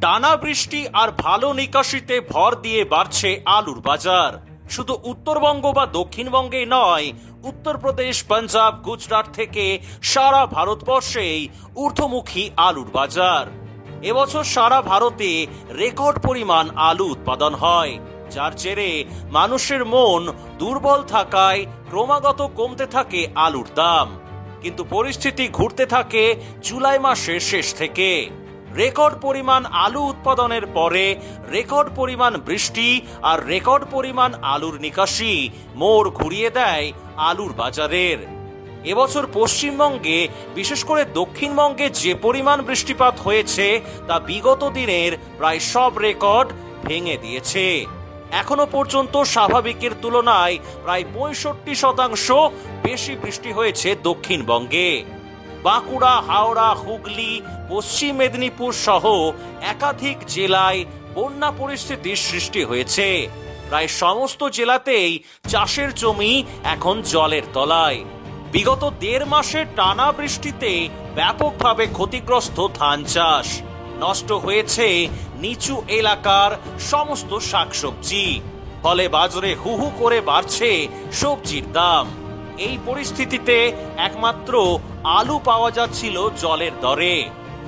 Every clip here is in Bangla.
টানা বৃষ্টি আর ভালো নিকাশিতে ভর দিয়ে বাড়ছে আলুর বাজার। শুধু উত্তরবঙ্গ বা দক্ষিণবঙ্গেই নয়, উত্তরপ্রদেশ, পাঞ্জাব, গুজরাট থেকে সারা ভারতবর্ষেই ঊর্ধ্বমুখী আলুর বাজার। এবছর সারা ভারতে রেকর্ড পরিমাণ আলু উৎপাদন হয়, যার জেরে মানুষের মন দুর্বল থাকায় ক্রমাগত কমতে থাকে আলুর দাম। কিন্তু পরিস্থিতি ঘুরতে থাকে জুলাই মাসের শেষ থেকে। রেকর্ড পরিমাণ আলু উৎপাদনের পরে রেকর্ড পরিমাণ বৃষ্টি আর রেকর্ড পরিমাণ আলুর নিকাশি মোড় ঘুরিয়ে দেয় আলুর বাজারের। এবছর পশ্চিমবঙ্গে, বিশেষ করে দক্ষিণবঙ্গে যে পরিমাণ বৃষ্টিপাত হয়েছে তা বিগত দিনের প্রায় সব রেকর্ড ভেঙে দিয়েছে। এখনো পর্যন্ত স্বাভাবিকের তুলনায় প্রায় 65% বেশি বৃষ্টি হয়েছে দক্ষিণবঙ্গে। বাঁকুড়া, হাওড়া, হুগলি, পশ্চিম মেদিনীপুর সহ একাধিক জেলায় বন্যা পরিস্থিতির সৃষ্টি হয়েছে। প্রায় সমস্ত জেলাতেই চাষের জমি এখন জলের তলায়। বিগত 1.5 মাসের টানা বৃষ্টিতে ব্যাপকভাবে ক্ষতিগ্রস্ত ধান চাষ। নষ্ট হয়েছে নিচু এলাকার সমস্ত শাকসবজি। ফলে বাজারে হু হু করে বাড়ছে সবজির দাম। এই পরিস্থিতিতে একমাত্র আলু পাওয়া যাচ্ছিল জলের দরে,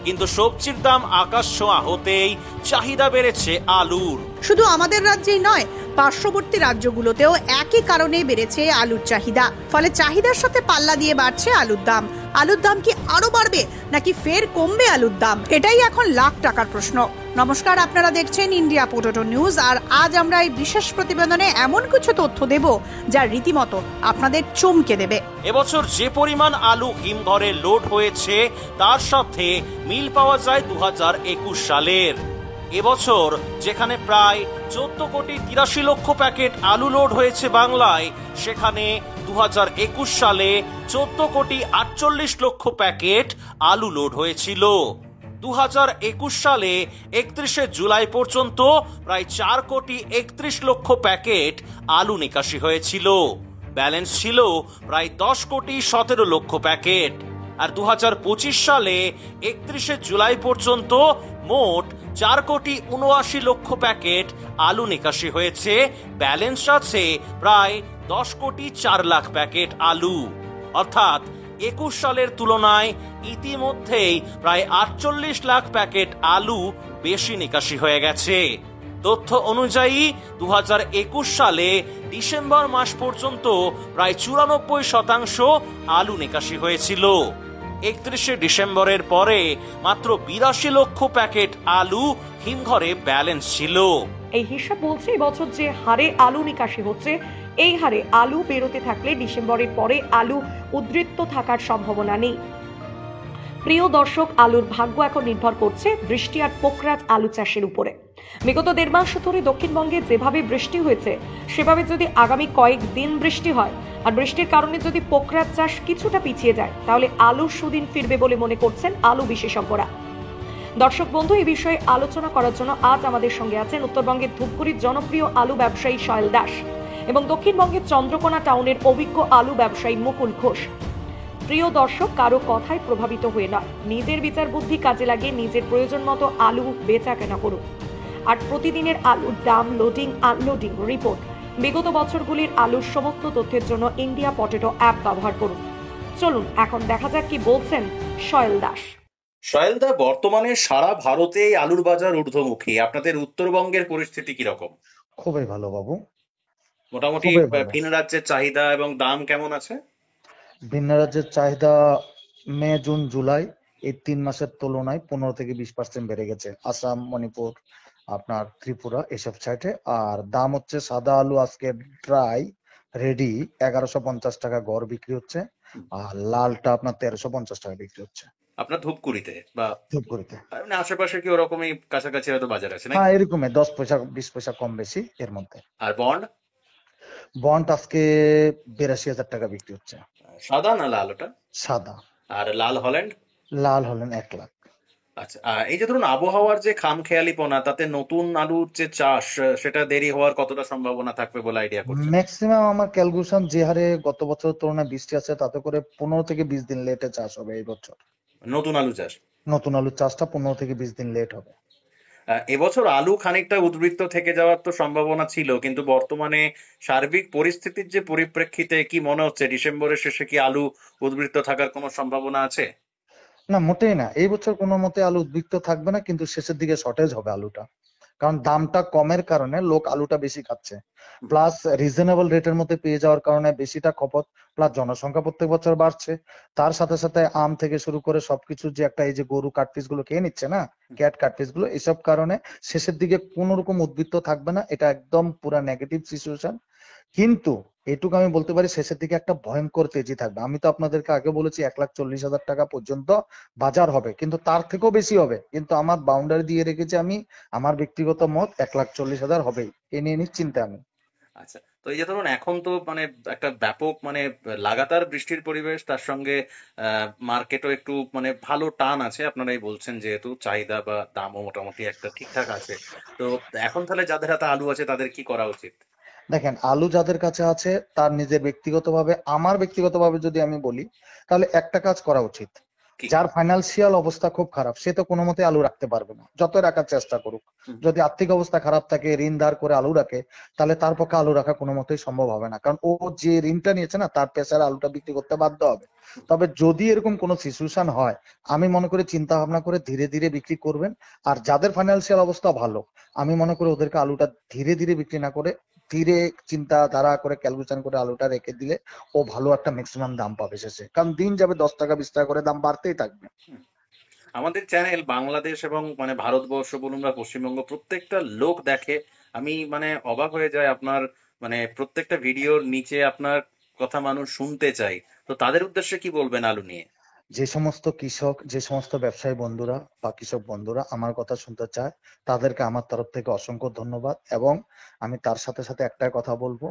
কিন্তু সবজির দাম আকাশ ছোঁয়া হতেই চাহিদা বেড়েছে আলুর। শুধু আমাদের রাজ্যেই নয়, পার্শ্ববর্তী রাজ্যগুলোতেও একই কারণে বেড়েছে আলুর চাহিদা। ফলে চাহিদার সাথে পাল্লা দিয়ে বাড়ছে আলুর দাম। আলুর দাম কি আরো বাড়বে নাকি ফের কমবে আলুর দাম? এটাই এখন লাখ টাকার প্রশ্ন। নমস্কার, আপনারা দেখছেন ইন্ডিয়া পোটেটো নিউজ। আর আজ আমরা এই বিশেষ প্রতিবেদনে এমন কিছু তথ্য দেব যা রীতিমতো আপনাদের চমকে দেবে। এবছর যে পরিমাণ আলু হিমঘরে লোড হয়েছে তার সাথে মিল পাওয়া যায় 2021 সালের। এবছর যেখানে প্রায় 14,83,00,000 প্যাকেট আলু লোড হয়েছে বাংলায়, সেখানে 2021 সালে 14,48,00,000 প্যাকেট আলু লোড হয়েছিল। 2021 সালে 31শে জুলাই পর্যন্ত প্রায় 4,31,00,000 প্যাকেট আলু নিকাশি হয়েছিল। ব্যালেন্স ছিল প্রায় 10,17,00,000 প্যাকেট। আর 2025 সালে 31শে জুলাই পর্যন্ত মোট 4,79,00,000 প্যাকেট আলু নিকাশি হয়েছে। ব্যালেন্স আছে প্রায় 10,04,00,000 প্যাকেট আলু। অর্থাৎ 21 সালের তুলনায় ইতিমধ্যেই প্রায় 48 লাখ প্যাকেট আলু বেশি নিকাশি হয়ে গেছে। তথ্য অনুযায়ী 2021 সালে ডিসেম্বর মাস পর্যন্ত প্রায় 94% আলু নিকাশি হয়েছিল। 31শে ডিসেম্বরের পরে মাত্র 82 লক্ষ প্যাকেট আলু হিমঘরে ব্যালেন্স ছিল। এই হিসাব বলছে এবছর যে হারে আলু নিকাশি হচ্ছে, এই হারে আলু বেরোতে থাকলে ডিসেম্বরের পরে আলু উদ্বৃত্ত থাকার সম্ভাবনা নেই। প্রিয় দর্শক, আলুর ভাগ্য এখন নির্ভর করছে বৃষ্টি আর পোকরাজ আলু চাষের উপরে। বিগত 1.5 মাস ধরে দক্ষিণবঙ্গে যেভাবে বৃষ্টি হয়েছে, সেভাবে যদি আগামী কয়েকদিন বৃষ্টি হয় আর বৃষ্টির কারণে যদি পোকরাজ চাষ কিছুটা পিছিয়ে যায়, তাহলে আলুর সুদিন ফিরবে বলে মনে করছেন আলু বিশেষজ্ঞরা। দর্শক বন্ধু, এই বিষয়ে আলোচনা করার জন্য আজ আমাদের সঙ্গে আছেন উত্তরবঙ্গের ধূপগুড়ির জনপ্রিয় আলু ব্যবসায়ী সয়েল দাস এবং দক্ষিণবঙ্গের চন্দ্রকোনা টাউনের অভিজ্ঞ আলু ব্যবসায়ী মুকুল ঘোষ। প্রিয় দর্শক, কারো কথায় প্রভাবিত হয়ে নয়, নিজের বিচার বুদ্ধি কাজে লাগিয়ে নিজের প্রয়োজন মতো আলু বেচা কেনা করুন। আর প্রতিদিনের আলুর দাম, লোডিং আনলোডিং রিপোর্ট, বিগত বছরগুলির আলুর সমস্ত তথ্যের জন্য ইন্ডিয়া পটেটো অ্যাপ ব্যবহার করুন। চলুন এখন দেখা যাক কি বলছেন সয়েল দাস। সয়েল দা, বর্তমানে সারা ভারতে আলুর বাজার ঊর্ধ্বমুখী। আপনাদের উত্তরবঙ্গের পরিস্থিতি কিরকম? খুবই ভালো বাবু। মোটামুটি ভিন রাজ্যের চাহিদা এবং দাম কেমন আছে? ভিন্ন রাজ্যের চাহিদা মে, জুন, জুলাই এই 3 মাসের তুলনায় 15 থেকে 20% বেড়ে গেছে। আসাম, মণিপুর, আপনার ত্রিপুরা এসব সাইডে। আর দাম হচ্ছে সাদা আলু আজকে প্রায় রেডি 1150 টাকা গড় বিক্রি হচ্ছে, আর লালটা আপনার 1350 টাকা বিক্রি হচ্ছে। আপনার ধূপগুড়িতে বা ধূপগুড়িতে আশেপাশে কি ওরকমই কাছাকাছি হয়তো বাজার আছে নাকি? হ্যাঁ, এরকমই 10 পয়সা 20 পয়সা কম বেশি এর মধ্যে। আর বন্ড আজকে 82,000 টাকা বিক্রি হচ্ছে। সাদা না লাল? ওটা সাদা। আর লাল হল্যান্ড? লাল হলেন 1 লাখ। আচ্ছা, এই যে ধরুন আবহাওয়ার যে খামখেয়ালিপনা, তাতে নতুন আলুর যে চাষ সেটা দেরি হওয়ার কতটা সম্ভাবনা থাকবে বলে আইডিয়া করছেন? ম্যাক্সিমাম আমার ক্যালকুলেশন যে হারে গত বছরের তুলনায় বৃষ্টি আছে, তাতে করে 15 থেকে 20 দিন লেটে চাষ হবে এই বছর। নতুন আলু চাষ? নতুন আলুর চাষটা 15 থেকে 20 দিন লেট হবে। এবছর আলু খানিকটা উদ্বৃত্ত থেকে যাওয়ার তো সম্ভাবনা ছিল, কিন্তু বর্তমানে সার্বিক পরিস্থিতির যে পরিপ্রেক্ষিতে কি মনে হচ্ছে ডিসেম্বরের শেষে কি আলু উদ্বৃত্ত থাকার কোনো সম্ভাবনা আছে? না, মোটেই না। এই বছর কোনো মতে আলু উদ্বৃত্ত থাকবে না, কিন্তু শেষের দিকে শর্টেজ হবে আলুটা। কারণ দামটা কমের কারণে লোক আলুটা বেশি খাচ্ছে, প্লাস রিজনেবল রেটের মধ্যে পেয়ে যাওয়ার কারণে বেশিটা খপত, প্লাস জনসংখ্যা প্রত্যেক বছর বাড়ছে। তার সাথে সাথে আম থেকে শুরু করে সবকিছু যে একটা, এই যে গরু কাটপিস গুলো খেয়ে নিচ্ছে না, ক্যাট কাটপিস গুলো, এসব কারণে শেষের দিকে কোন রকম উদ্বৃত্ত থাকবে না। এটা একদম পুরা নেগেটিভ সিচুয়েশন। কিন্তু এটুকু আমি বলতে পারি, শেষের দিকে একটা ভয়ঙ্কর তেজি থাকবে। আমি তো আপনাদেরকে আগে বলেছি 1,40,000 টাকা পর্যন্ত বাজার হবে, কিন্তু তার থেকেও বেশি হবে। কিন্তু আমার বাউন্ডারি দিয়ে রেখেছি আমি, আমার ব্যক্তিগত মত 1,40,000 হবেই, এ নিয়ে নিশ্চিন্তে আমি। আচ্ছা, তো এই যে ধরুন এখন তো মানে একটা ব্যাপক মানে লাগাতার বৃষ্টির পরিবেশ, তার সঙ্গে মার্কেটও একটু মানে ভালো টান আছে, আপনারাই বলছেন, যেহেতু চাহিদা বা দামও মোটামুটি একটা ঠিকঠাক আছে। তো এখন তাহলে যাদের হাতে আলু আছে তাদের কি করা উচিত? দেখেন, আলু যাদের কাছে আছে, তার নিজের ব্যক্তিগতভাবে, আমার ব্যক্তিগতভাবে যদি আমি বলি, তাহলে একটা কাজ করা উচিত। কি? যার ফাইন্যান্সিয়াল অবস্থা খুব খারাপ, সে তো কোনো মতে আলু রাখতে পারবে না, যতই রাখার চেষ্টা করুক। হুম। যদি আর্থিক অবস্থা খারাপ থাকে, ঋণ ধার করে আলু রাখে, তাহলে তার পক্ষে আলু রাখা কোনো মতেই সম্ভব হবে না, কারণ ও যে ঋণটা নিয়েছে না, তার পেশার আলুটা বিক্রি করতে বাধ্য হবে। তবে যদি এরকম কোনো সিচুয়েশন হয়, আমি মনে করি চিন্তা ভাবনা করে ধীরে ধীরে বিক্রি করবেন। আর যাদের ফাইন্যান্সিয়াল অবস্থা ভালো, আমি মনে করি ওদেরকে আলুটা ধীরে ধীরে বিক্রি না করে, ধীরে চিন্তাধারা করে ক্যালকুলেশন করে আলুটা রেখে দিলে ও ভালো একটা ম্যাক্সিমাম দাম পাবে শেষে। কারণ দিন যাবে, 10 টাকা 20 টাকা করে দাম বাড়তেই থাকবে। আমাদের চ্যানেল বাংলাদেশ এবং মানে ভারতবর্ষ বলুন বা পশ্চিমবঙ্গ, প্রত্যেকটা লোক দেখে। আমি মানে অবাক হয়ে যায়, আপনার মানে প্রত্যেকটা ভিডিওর নিচে আপনার কথা মানুষ শুনতে চাই। তো তাদের উদ্দেশ্যে কি বলবেন আলু নিয়ে? যে সমস্ত কৃষক, যে সমস্ত ব্যবসায়ী বন্ধুরা বা কৃষক বন্ধুরা আমার কথা শুনতে চায়, তাদেরকে আমার তরফ থেকে অসংখ্য ধন্যবাদ। এবং আমি তার সাথে সাথে একটাই কথা বলবো,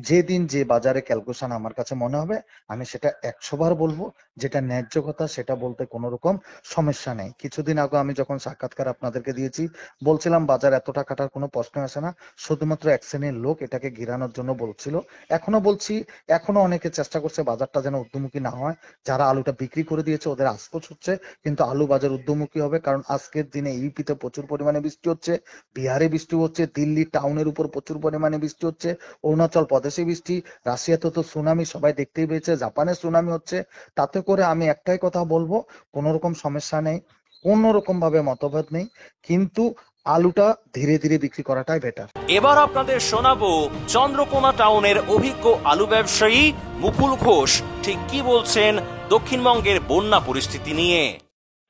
যেদিন যে বাজারে ক্যালকুলেশন আমার কাছে মনে হবে, আমি সেটা 100 বার বলবো। যেটা ন্যায্য কথা সেটা বলতে কোনো রকম সমস্যা নেই। কিছুদিন আগে আমি যখন সাক্ষাৎকার আপনাদেরকে দিয়েছি, বলছিলাম বাজার এতটা কাটার কোনো প্রশ্ন আসে না, শুধুমাত্র এক শ্রেণীর লোক এটাকে গিরানোর জন্য বলছিল। এখনো বলছি, এখনো অনেকে চেষ্টা করছে বাজারটা যেন ঊর্ধ্বমুখী না হয়। যারা আলুটা বিক্রি করে দিয়েছে ওদের আফসোস হচ্ছে, কিন্তু আলু বাজার ঊর্ধ্বমুখী হবে। কারণ আজকের দিনে ইউপিতে প্রচুর পরিমাণে বৃষ্টি হচ্ছে, বিহারে বৃষ্টি হচ্ছে, দিল্লি টাউনের উপর প্রচুর পরিমাণে বৃষ্টি হচ্ছে, অরুণাচল প্রদেশে বৃষ্টি, রাশিয়াতে তো সুনামি সবাই দেখতেই পেয়েছে, জাপানে সুনামি হচ্ছে। তাতে করে আমি একটাই কথা বলবো, কোনো রকম সমস্যা নেই, কোন রকম ভাবে মতভেদ নেই, কিন্তু আলুটা ধীরে ধীরে বিক্রি করাটাই বেটার। এবার আপনাদের শোনাবো চন্দ্রকোনা টাউনের অভিজ্ঞ আলু ব্যবসায়ী মুকুল ঘোষ ঠিক কি বলছেন দক্ষিণবঙ্গের বন্যা পরিস্থিতি নিয়ে।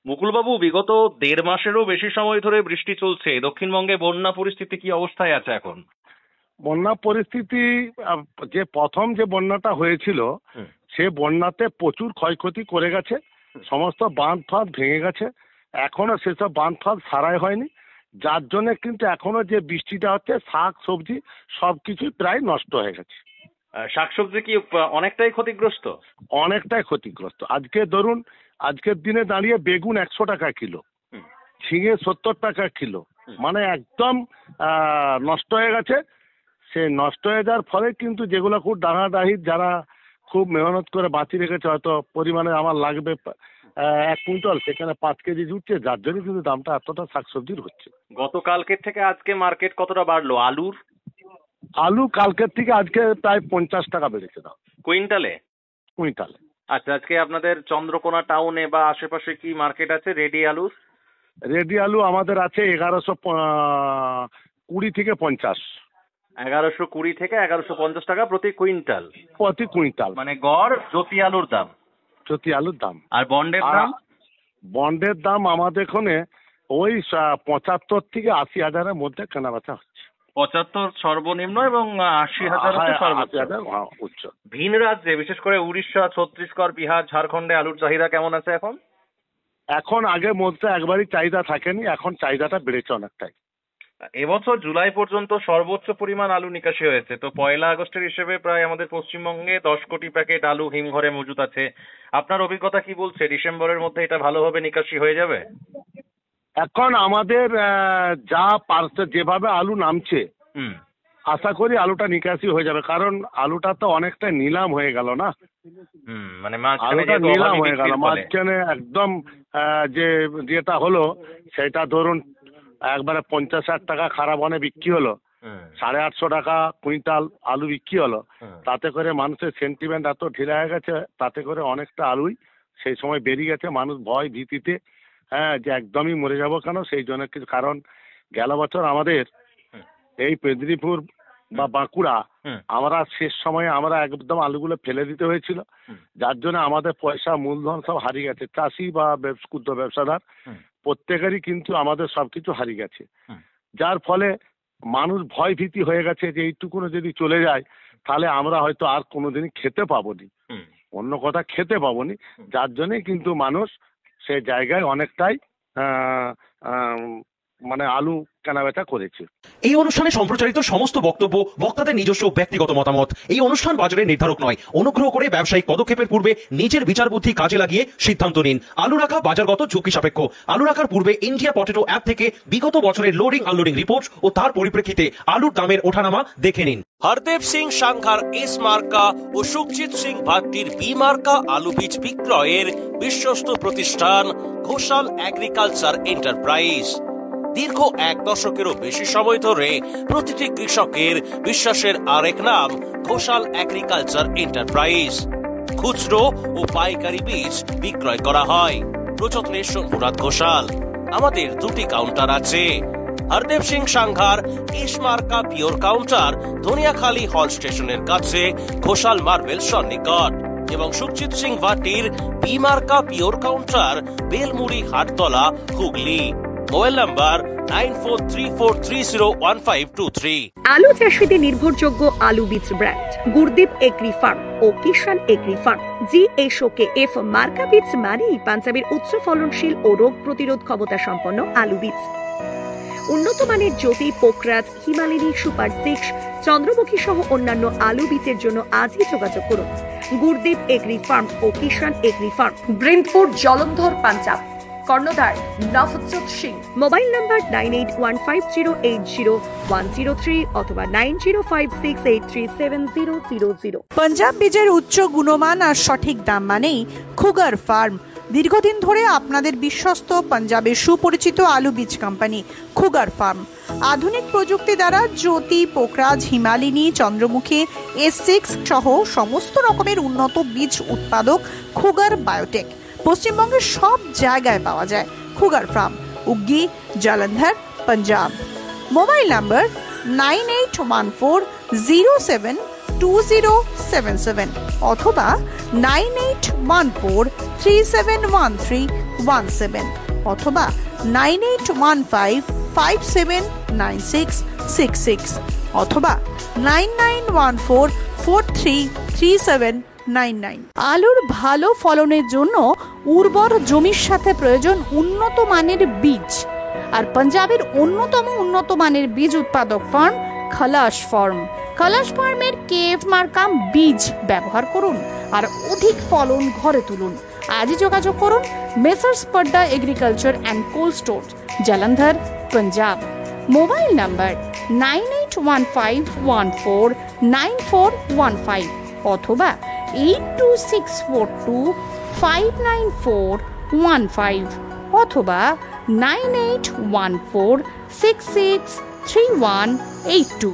মুকুলবাবু, বিগত 1.5 মাসেরও বেশি সময় ধরে বৃষ্টি চলছে, দক্ষিণবঙ্গে বন্যা পরিস্থিতি কি অবস্থায় আছে এখন? বন্যা পরিস্থিতি, যে প্রথম যে বন্যাটা হয়েছিল, সে বন্যাতে প্রচুর ক্ষয়ক্ষতি করে গেছে। সমস্ত বাঁধ ফাঁধ ভেঙে গেছে, এখনো সেসব বাঁধ ফাঁধ সারাই হয়নি। যার জন্য কিন্তু এখনো যে বৃষ্টিটা হচ্ছে, শাক সবজি সবকিছুই প্রায় নষ্ট হয়ে গেছে। শাকসবজি কি অনেকটাই ক্ষতিগ্রস্ত? অনেকটাই ক্ষতিগ্রস্ত। আজকে ধরুন, আজকের দিনে দাঁড়িয়ে বেগুন 100 টাকা কিলো, ঝিঙে 70 টাকা কিলো, মানে একদম নষ্ট হয়ে গেছে। সে নষ্ট হয়ে যাওয়ার ফলে কিন্তু যেগুলো খুব ডাঙাডাহি, যারা খুব মেহনত করে বাঁচিয়ে রেখেছে, হয়তো পরিমাণে আমার লাগবে 1 কুইন্টাল, সেখানে 5 কেজি জুটছে, যার জন্য কিন্তু দামটা এতটা শাকসবজির হচ্ছে। গতকালকের থেকে আজকে মার্কেট কতটা বাড়লো আলুর? আলু কালকের থেকে আজকে প্রায় 50 টাকা বেড়েছে দাম কুইন্টালে? কুইন্টালে। আচ্ছা, আজকে আপনাদের চন্দ্রকোনা টাউনে বা আশেপাশে কি মার্কেট আছে রেডি আলুর? রেডি আলু আমাদের আছে 1120 থেকে 50। 1120 থেকে 1150 টাকা প্রতি কুইন্টাল? প্রতি কুইন্টাল, মানে গড় জ্যোতি আলুর দাম। জ্যোতি আলুর দাম। আর বন্ডের দাম? বন্ডের দাম আমাদের এখানে ওই 75 থেকে 80 হাজারের মধ্যে কেনাবেচা হচ্ছে। 75 সর্বনিম্ন এবং 80,000 হচ্ছে সর্বোচ্চ। উচ্চ। ভিন রাজ্যে, বিশেষ করে উড়িষ্যা, ছত্তিশগড়, বিহার, ঝাড়খণ্ডে আলুর চাহিদা কেমন আছে এখন? এখন আগের মধ্যে একবারই চাহিদা থাকেনি, এখন চাহিদাটা বেড়েছে অনেকটাই। এবছর জুলাই পর্যন্ত সর্বোচ্চ পরিমাণ আলু নিকাশি হয়েছে। তো 1 আগস্টের হিসেবে প্রায় আমাদের পশ্চিমবঙ্গে 10 কোটি প্যাকেট আলু হিমঘরে মজুত আছে। আপনার অভিজ্ঞতা কি বলছে, ডিসেম্বরের মধ্যে এটা ভালোভাবে নিকাশি হয়ে যাবে? এখন আমাদের যা পারছে, যেভাবে আলু নামছে, আশা করি আলুটা নিকাশি হয়ে যাবে। কারণ আলুটা তো অনেকটা নিলাম হয়ে গেল না, মানে আলুটা নিলাম হয়ে গেল মাঝখানে একদম। যেটা হলো সেটা ধরুন একবারে 50,000 টাকা খারাপ মানে বিক্রি হলো, 850 টাকা কুইন্টাল আলু বিক্রি হলো, তাতে করে মানুষের সেন্টিমেন্ট এত ঢিলা হয়ে গেছে, তাতে করে অনেকটা আলুই সেই সময় বেরিয়ে গেছে। মানুষ ভয় ভীতিতে যে একদমই মরে যাব কেন, সেই জন্য কিছু কারণ গেল বছর আমাদের এই মেদিনীপুর বা বাঁকুড়া আমরা শেষ সময়ে আমরা একদম আলুগুলো ফেলে দিতে হয়েছিল, যার জন্য আমাদের পয়সা মূলধন সব হারিয়ে গেছে। চাষি বা ক্ষুদ্র ব্যবসাদার প্রত্যেকেরই কিন্তু আমাদের সবকিছু হারিয়ে গেছে, যার ফলে মানুষ ভয় ভীতি হয়ে গেছে যে এইটুকুনো যদি চলে যায় তাহলে আমরা হয়তো আর কোনোদিনই খেতে পাবোনি, অন্য কথা খেতে পাবোনি। যার জন্যই কিন্তু মানুষ সে জায়গায় অনেকটাই মানে আলু কেনাবেচা করেছে। এই অনুষ্ঠানে সম্প্রচারিত সমস্ত বক্তব্য বক্তাদের নিজস্ব ব্যক্তিগত মতামত। এই অনুষ্ঠান বাজারের নির্ধারক নয়। অনুগ্রহ করে ব্যবসায়িক পদক্ষেপের পূর্বে নিজের বিচার বুদ্ধি কাজে লাগিয়ে সিদ্ধান্ত নিন। আলু রাখা বাজারগত ঝুঁকি সাপেক্ষ। আলু রাখার পূর্বে ইন্ডিয়া পটেটো অ্যাপ থেকে বিগত বছরের লোডিং আনলোডিং রিপোর্ট ও তার পরিপ্রেক্ষিতে আলুর দামের ওঠানামা দেখে নিন। হরদেব সিং সাংঘার এস মার্কা ও সুখজিৎ সিং ভাট্টির বি মার্কা আলু বীজ বিক্রয়ের বিশ্বস্ত প্রতিষ্ঠান ঘোষাল এগ্রিকালচার এন্টারপ্রাইজ। দীর্ঘ 1 দশকেরও বেশি সময় ধরে প্রতিটি কৃষকের বিশ্বাসের আরেক নাম ঘোষাল এগ্রিকালচার এন্টারপ্রাইজ। খুচরো ও পাইকারি বীজ বিক্রয় করা হয়। প্রযত্নে শম্ভুনাথ ঘোষাল। আমাদের 2টি কাউন্টার আছে। হরদেব সিং সাংঘার এস মার্কা পিওর কাউন্টার ধনিয়াখালী হল স্টেশনের কাছে ঘোষাল মার্বেল সন্নিকট, এবং সুখজিৎ সিং ভাটির বি মার্কা pure counter Belmuri Hattala Hooghly. Mobile number 9434301523। আলু চাষীদের নির্ভরযোগ্য আলু বীজ ব্র্যান্ড গুরদীপ এগ্রি ফার্ম ও কিষান এগ্রি ফার্ম। GSOKF মার্কা বীজ মানেই পাঞ্জাবের উচ্চ ফলনশীল ও রোগ প্রতিরোধ ক্ষমতা সম্পন্ন আলু বীজ। উন্নত মানের জ্যোতি, পোকরাজ, হিমালয়ানি, সুপার 6, চন্দ্রমুখী সহ অন্যান্য আলু বীজের জন্য আজই যোগাযোগ করুন গুরদীপ এগ্রি ফার্ম ও কিষান এগ্রি ফার্ম, ব্রিন্টপুর, জলন্ধর, পাঞ্জাব। কর্ণধার নভজ্যোৎ সিং। মোবাইল নাম্বার 9815080103 অথবা 9056837000। পাঞ্জাব বীজের উচ্চ গুণমান আর সঠিক দাম মানেই খুগার ফার্ম। দীর্ঘদিন ধরে আপনাদের বিশ্বস্ত পাঞ্জাবের সুপরিচিত আলু বীজ কোম্পানি খুগার ফার্ম। আধুনিক প্রযুক্তি দ্বারা জ্যোতি, পোকরাজ, হিমালিনী, চন্দ্রমুখী, S6 সহ সমস্ত রকমের উন্নত বীজ উৎপাদক খুগার বায়োটেক পশ্চিমবঙ্গের সব জায়গায় পাওয়া যায়। Khugar farm, Uggi, Jalandhar, Punjab. Mobile number 9814072077 অথবা 9814371317 অথবা 9815579666 অথবা 9914433799। আলুর ভালো ফলনের জন্য উর্বর জমির সাথে প্রয়োজন উন্নত মানের বীজ, আর পাঞ্জাবের অন্যতম উন্নত মানের বীজ উৎপাদক ফার্ম খালাস ফার্ম। খালাস ফার্মের KF মার্কা বীজ ব্যবহার করুন আর অধিক ফলন ঘরে তুলুন। আজই যোগাযোগ করুন messrs Padda agriculture and cold store, Jalandhar, Punjab. Mobile number 9815149415 অথবা 8264259415 অথবা 9814663182।